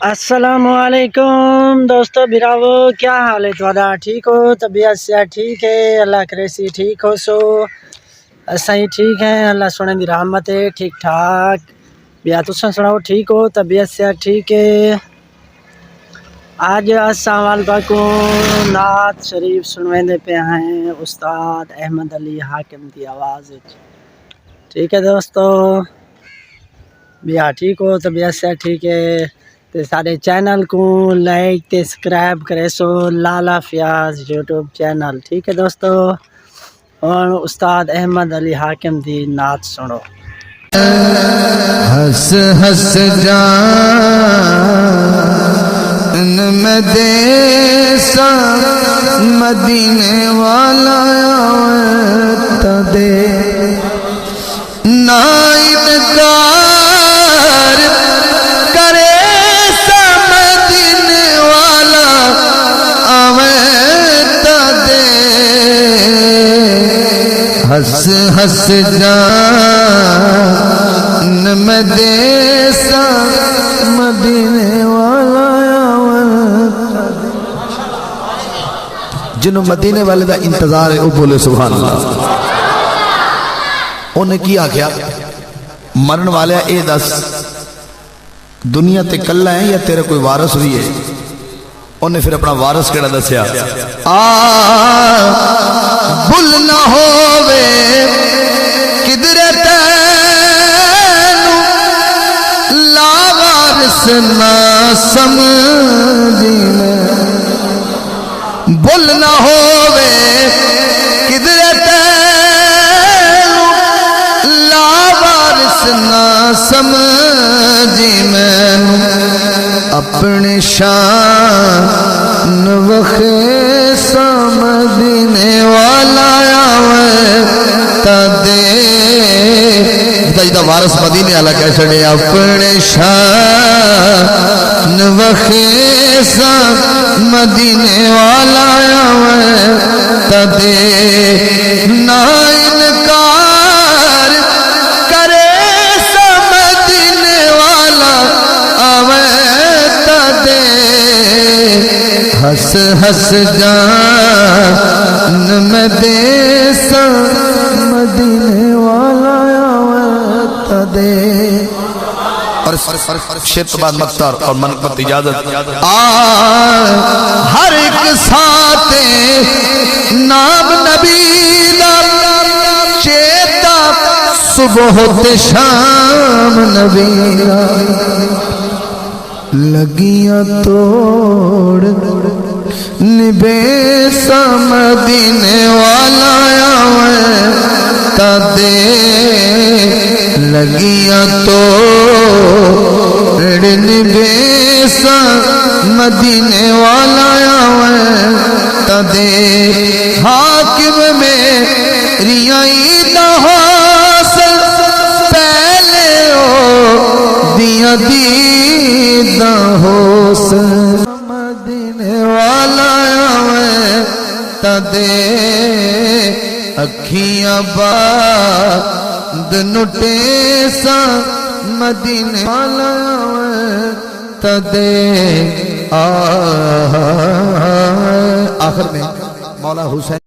السلام علیکم دوستو براو، کیا حال ہے تھوڑا؟ ٹھیک ہو؟ طبیعت سے ٹھیک ہے؟ اللہ کرے سی ٹھیک ہو سو اساں ہی ٹھیک ہیں، اللہ سونے دی رحمت ہے، ٹھیک ٹھاک بیا تساں سناؤ ٹھیک ہو؟ طبیعت سے ٹھیک ہے؟ آج اساں وال کو نعت شریف سنویندے پہ ہیں استاد احمد علی حاکم دی آواز وچ، ٹھیک ہے دوستو؟ بیا ٹھیک ہو؟ طبیعت سے ٹھیک ہے؟ تے سارے چینل کو لائک تے سبسکرائب کرے سو، لالا فیاض یوٹیوب چینل، ٹھیک ہے دوستو؟ اور استاد احمد علی حاکم دی نعت سنو۔ ہس ہس جان میں دے سا مدینے والا تا دے نا انکار کرے سا مدینے والا آوے تا دے ہس ہس جان میں دے سا مدینے والا جنہوں مدینے والے دا انتظار ہے وہ بولے سبحان اللہ۔ انہیں کیا کیا مرن والے اے دس دنیا تے کلہ ہیں یا تیرے کوئی وارث بھی ہے؟ انہیں پھر اپنا وارث کیڑا دسیا، بھول نہ ہووے کدھر تینو لا وارث نہ سمجھی میں، بھول نہ ہووے کدھر تینو لا وارث نہ سمجھی میں، اپنے شان وخے سا مدینے والا آوے تا دے جدا وارث مدینے والا کہہ چھڑے، اپنے شان وخے سا مدینے والا آوے تا دے نا انکار کرے سا مدینے والا آوے تا دے ہس ہس جان میں دے سا مدینے والا آوے تا دے۔ اور شیر تو بعد مختار اور منقبت اجازت ہر ایک ساتھ نام نبی دا چیتا صبح تے شام نبی دا لگیاں توڑ نبے سا مدینے والا آوے تا دے لگیاں توڑ نبے سا مدینے والا آوے تا دے حاکم میں ریائی حاصل پہلے ہو دیا دیدہ حسن مدینے والا آوے تا دے اکھیاں بند نٹے سا مدینے والا آوے تا دے۔ آخر میں مولا حسین